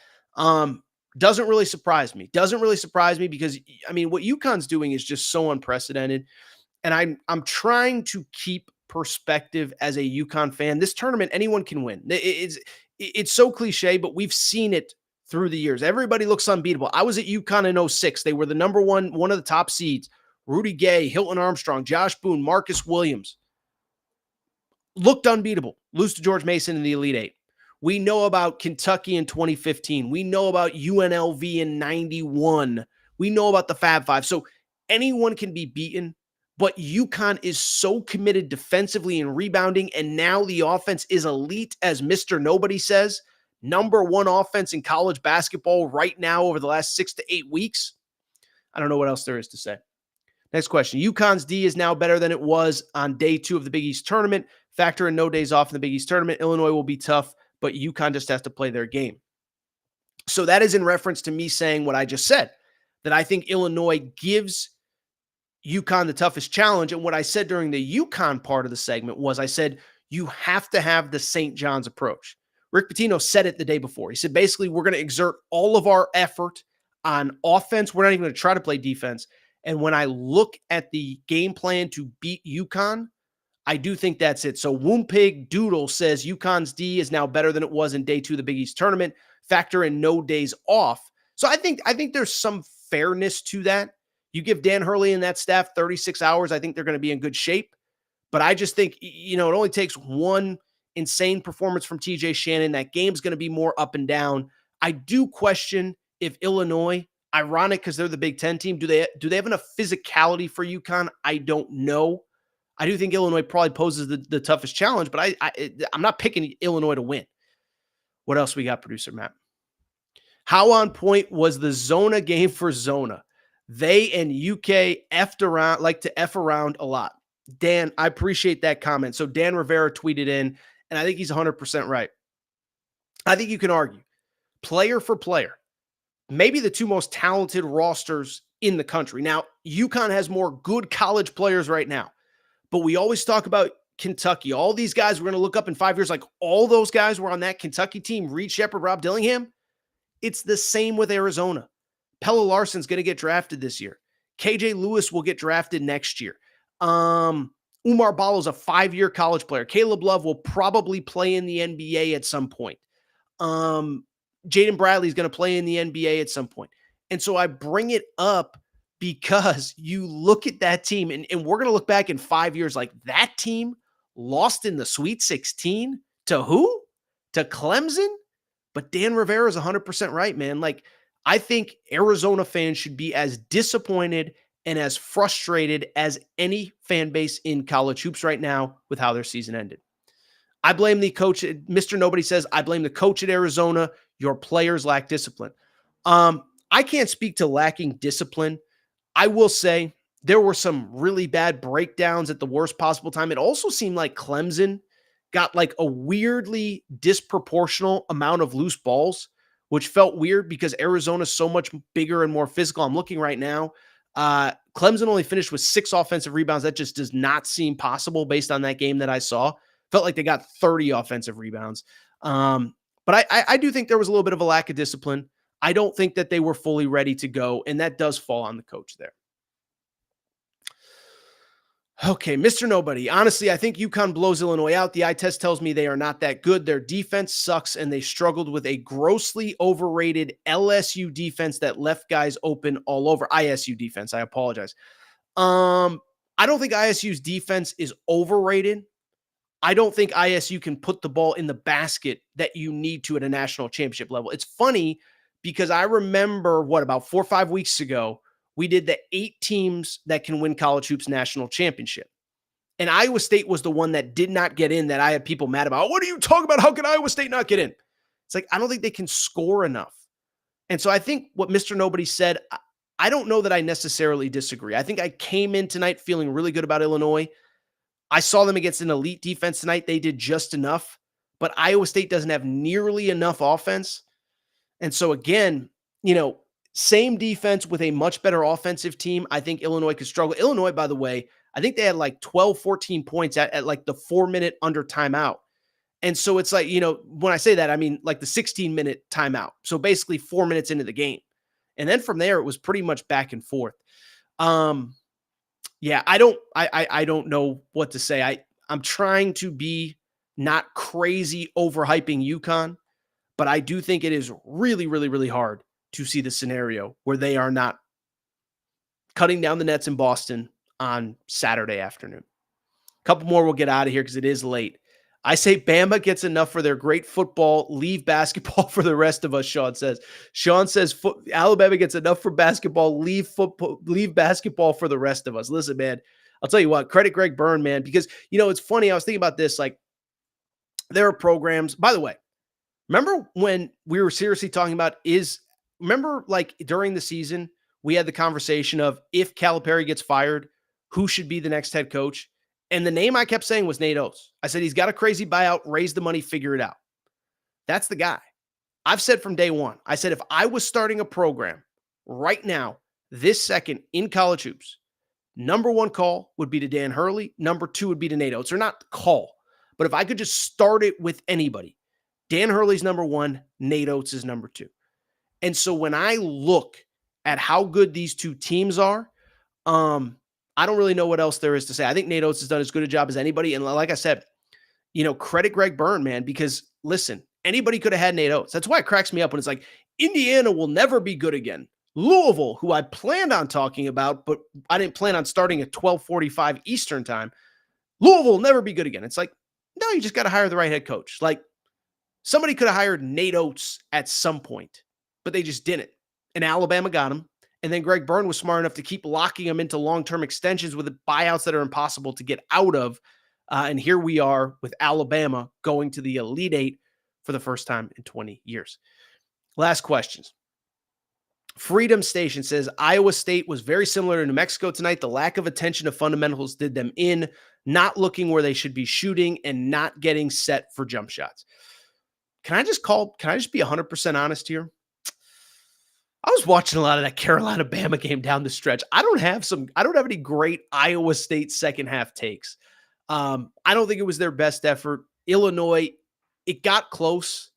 doesn't really surprise me. Doesn't really surprise me because, I mean, what UConn's doing is just so unprecedented. And I'm trying to keep perspective as a UConn fan. This tournament, anyone can win. It's so cliche, but we've seen it through the years. Everybody looks unbeatable. I was at UConn in 06. They were the number one of the top seeds. Rudy Gay, Hilton Armstrong, Josh Boone, Marcus Williams looked unbeatable. Lose to George Mason in the Elite Eight. We know about Kentucky in 2015. We know about UNLV in 91. We know about the Fab Five. So anyone can be beaten, but UConn is so committed defensively and rebounding, and now the offense is elite, as Mr. Nobody says. Number 1 offense in college basketball right now over the last 6 to 8 weeks. I don't know what else there is to say. Next question. UConn's D is now better than it was on day 2 of the Big East tournament. Factor in no days off in the Big East tournament. Illinois will be tough, but UConn just has to play their game. So that is in reference to me saying what I just said, that I think Illinois gives UConn the toughest challenge. And what I said during the UConn part of the segment was I said, you have to have the St. John's approach. Rick Pitino said it the day before. He said, basically, we're going to exert all of our effort on offense. We're not even going to try to play defense. And when I look at the game plan to beat UConn, I do think that's it. So Woompig Doodle says UConn's D is now better than it was in day 2 of the Big East tournament. Factor in no days off. So I think there's some fairness to that. You give Dan Hurley and that staff 36 hours, I think they're going to be in good shape. But I just think, it only takes one insane performance from TJ Shannon. That game's going to be more up and down. I do question if Illinois, ironic because they're the Big Ten team, do they have enough physicality for UConn? I don't know. I do think Illinois probably poses the toughest challenge, but I'm not picking Illinois to win. What else we got, producer Matt? How on point was the Zona game for Zona? They and UK like to F around a lot. Dan, I appreciate that comment. So Dan Rivera tweeted in, and I think he's 100% right. I think you can argue, player for player, maybe the two most talented rosters in the country. Now, UConn has more good college players right now, but we always talk about Kentucky. All these guys we're going to look up in 5 years, like all those guys were on that Kentucky team, Reed Shepherd, Rob Dillingham. It's the same with Arizona. Pella Larson's going to get drafted this year. KJ Lewis will get drafted next year. Umar Ballo's a 5-year college player. Caleb Love will probably play in the NBA at some point. Jaden Bradley's going to play in the NBA at some point. And so I bring it up because you look at that team, and we're going to look back in 5 years like that team lost in the Sweet 16 to who? To Clemson? But Dan Rivera is 100% right, man. Like, I think Arizona fans should be as disappointed and as frustrated as any fan base in college hoops right now with how their season ended. I blame the coach. Mr. Nobody says, I blame the coach at Arizona. Your players lack discipline. I can't speak to lacking discipline. I will say there were some really bad breakdowns at the worst possible time. It also seemed like Clemson got like a weirdly disproportional amount of loose balls, which felt weird because Arizona's so much bigger and more physical. I'm looking right now. Clemson only finished with 6 offensive rebounds. That just does not seem possible based on that game that I saw. Felt like they got 30 offensive rebounds. But I do think there was a little bit of a lack of discipline. I don't think that they were fully ready to go, and that does fall on the coach there. Okay, Mr. Nobody. Honestly, I think UConn blows Illinois out. The eye test tells me they are not that good. Their defense sucks, and they struggled with a grossly overrated LSU defense that left guys open all over. ISU defense, I apologize. I don't think ISU's defense is overrated. I don't think ISU can put the ball in the basket that you need to at a national championship level. It's funny because I remember, about 4 or 5 weeks ago, we did the 8 teams that can win college hoops national championship. And Iowa State was the one that did not get in that I had people mad about. What are you talking about? How can Iowa State not get in? It's like, I don't think they can score enough. And so I think what Mr. Nobody said, I don't know that I necessarily disagree. I think I came in tonight feeling really good about Illinois. I saw them against an elite defense tonight. They did just enough, but Iowa State doesn't have nearly enough offense. And so again, same defense with a much better offensive team. I think Illinois could struggle. Illinois, by the way, I think they had like 12, 14 points at like the 4-minute under timeout. And so it's like, when I say that, I mean like the 16-minute timeout. So basically 4 minutes into the game. And then from there, it was pretty much back and forth. Yeah, I don't know what to say. I'm trying to be not crazy overhyping UConn, but I do think it is really, really, really hard to see the scenario where they are not cutting down the nets in Boston on Saturday afternoon. A couple more, we'll get out of here because it is late. I say Bama gets enough for their great football, leave basketball for the rest of us, Sean says. Sean says Alabama gets enough for basketball, leave basketball for the rest of us. Listen, man, I'll tell you what, credit Greg Byrne, man, because, it's funny. I was thinking about this, like, there are programs, by the way, remember when we were seriously talking about remember like during the season, we had the conversation of if Calipari gets fired, who should be the next head coach? And the name I kept saying was Nate Oates. I said, he's got a crazy buyout, raise the money, figure it out. That's the guy. I've said from day one, I said, if I was starting a program right now, this second in college hoops, number 1 call would be to Dan Hurley. Number 2 would be to Nate Oates, or not call, but if I could just start it with anybody, Dan Hurley's number 1, Nate Oates is number 2. And so when I look at how good these two teams are, I don't really know what else there is to say. I think Nate Oates has done as good a job as anybody. And like I said, credit Greg Byrne, man, because listen, anybody could have had Nate Oates. That's why it cracks me up when it's like, Indiana will never be good again. Louisville, who I planned on talking about, but I didn't plan on starting at 12:45 Eastern time. Louisville will never be good again. It's like, no, you just got to hire the right head coach. Like, somebody could have hired Nate Oates at some point, but they just didn't. And Alabama got him. And then Greg Byrne was smart enough to keep locking him into long-term extensions with buyouts that are impossible to get out of. And here we are with Alabama going to the Elite Eight for the first time in 20 years. Last questions. Freedom Station says Iowa State was very similar to New Mexico tonight. The lack of attention to fundamentals did them in, not looking where they should be shooting and not getting set for jump shots. Can I just be 100% honest here? I was watching a lot of that Carolina Bama game down the stretch. I don't have any great Iowa State second half takes. I don't think it was their best effort. Illinois, it got close.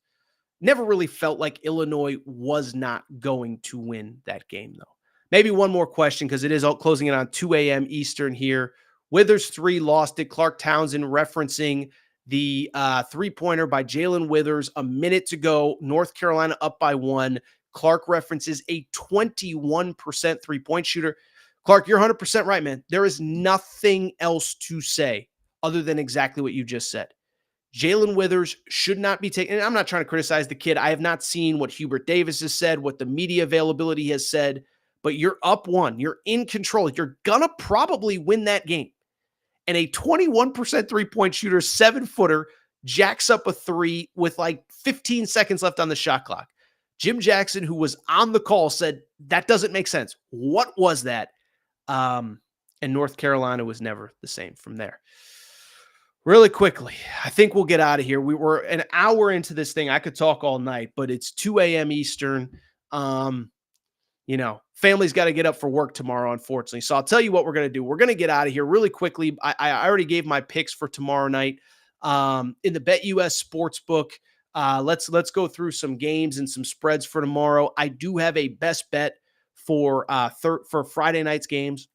Never really felt like Illinois was not going to win that game, though. Maybe one more question, because it is closing in on 2 a.m. Eastern here. Withers 3 lost it. Clark Townsend referencing the three-pointer by Jalen Withers a minute to go. North Carolina up by 1. Clark references a 21% three-point shooter. Clark, you're 100% right, man. There is nothing else to say other than exactly what you just said. Jalen Withers should not be taken. And I'm not trying to criticize the kid. I have not seen what Hubert Davis has said, what the media availability has said, but you're up 1. You're in control. You're going to probably win that game. And a 21% three-point shooter, 7-footer, jacks up a 3 with like 15 seconds left on the shot clock. Jim Jackson, who was on the call, said, that doesn't make sense. What was that? And North Carolina was never the same from there. Really quickly, I think we'll get out of here. We were an hour into this thing. I could talk all night, but it's 2 a.m. Eastern. Family's got to get up for work tomorrow, unfortunately. So I'll tell you what we're going to do. We're going to get out of here really quickly. I already gave my picks for tomorrow night in the BetUS Sportsbook. Let's go through some games and some spreads for tomorrow. I do have a best bet for Friday night's games.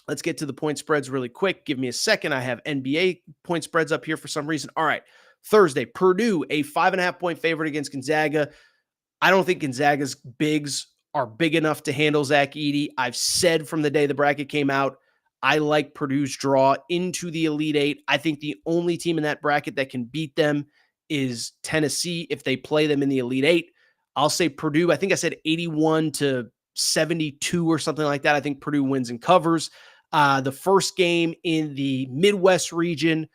Let's get to the point spreads really quick. Give me a second. I have NBA point spreads up here for some reason. All right. Thursday, Purdue, a 5.5-point favorite against Gonzaga. I don't think Gonzaga's bigs are big enough to handle Zach Edey. I've said from the day the bracket came out, I like Purdue's draw into the Elite Eight. I think the only team in that bracket that can beat them is Tennessee if they play them in the Elite Eight. I'll say Purdue. I think I said 81-72 or something like that. I think Purdue wins and covers. The first game in the Midwest region,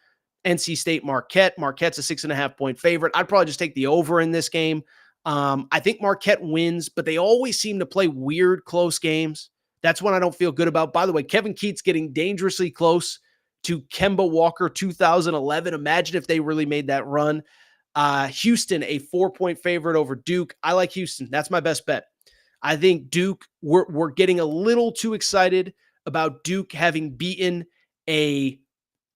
NC State Marquette. Marquette's a 6.5-point favorite. I'd probably just take the over in this game. I think Marquette wins, but they always seem to play weird, close games. That's one I don't feel good about. By the way, Kevin Keatts getting dangerously close to Kemba Walker 2011. Imagine if they really made that run. Houston, a 4-point favorite over Duke. I like Houston. That's my best bet. I think Duke, we're getting a little too excited about Duke having beaten a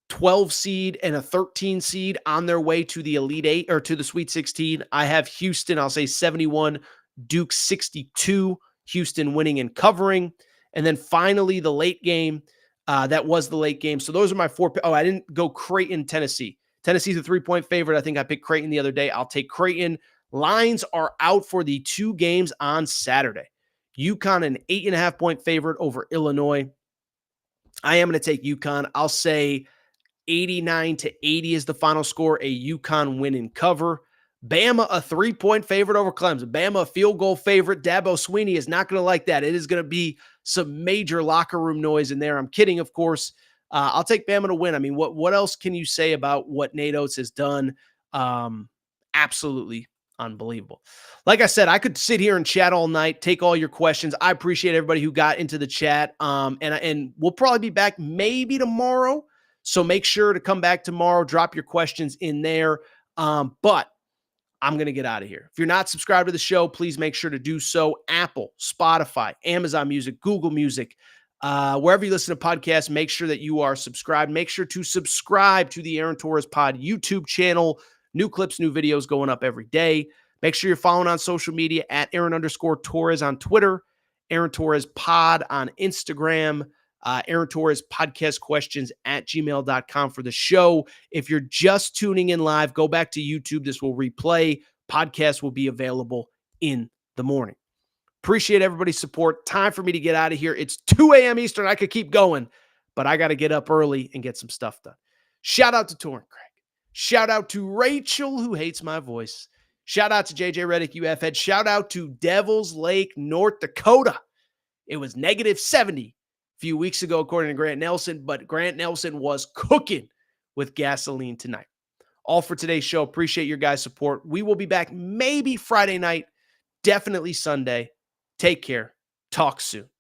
12 seed and a 13 seed on their way to the Elite Eight or to the Sweet 16. I have Houston, I'll say 71, Duke 62, Houston winning and covering. And then finally, the late game. That was the late game. So those are my 4. Oh, I didn't go Creighton, Tennessee. Tennessee's a 3-point favorite. I think I picked Creighton the other day. I'll take Creighton. Lines are out for the 2 games on Saturday. UConn, an 8.5-point favorite over Illinois. I am going to take UConn. I'll say 89-80 is the final score, a UConn win and cover. Bama, a 3-point favorite over Clemson. Bama, a field goal favorite. Dabo Swinney is not going to like that. It is going to be some major locker room noise in there. I'm kidding, of course. I'll take Bama to win. I mean, what else can you say about what Nate Oates has done? Absolutely unbelievable. Like I said, I could sit here and chat all night, take all your questions. I appreciate everybody who got into the chat. And we'll probably be back maybe tomorrow. So make sure to come back tomorrow, drop your questions in there. But I'm going to get out of here. If you're not subscribed to the show, please make sure to do so. Apple, Spotify, Amazon Music, Google Music, wherever you listen to podcasts, make sure that you are subscribed. Make sure to subscribe to the Aaron Torres Pod YouTube channel. New clips, new videos going up every day. Make sure you're following on social media at Aaron_Torres on Twitter, Aaron Torres Pod on Instagram, Aaron Torres Podcast Questions at gmail.com for the show. If you're just tuning in live, go back to YouTube. This will replay. Podcast will be available in the morning. Appreciate everybody's support. Time for me to get out of here. It's 2 a.m. Eastern. I could keep going, but I got to get up early and get some stuff done. Shout out to Torrin Craig. Shout out to Rachel, who hates my voice. Shout out to JJ Redick, UF Head. Shout out to Devils Lake, North Dakota. It was -70 a few weeks ago, according to Grant Nelson, but Grant Nelson was cooking with gasoline tonight. All for today's show. Appreciate your guys' support. We will be back maybe Friday night, definitely Sunday. Take care. Talk soon.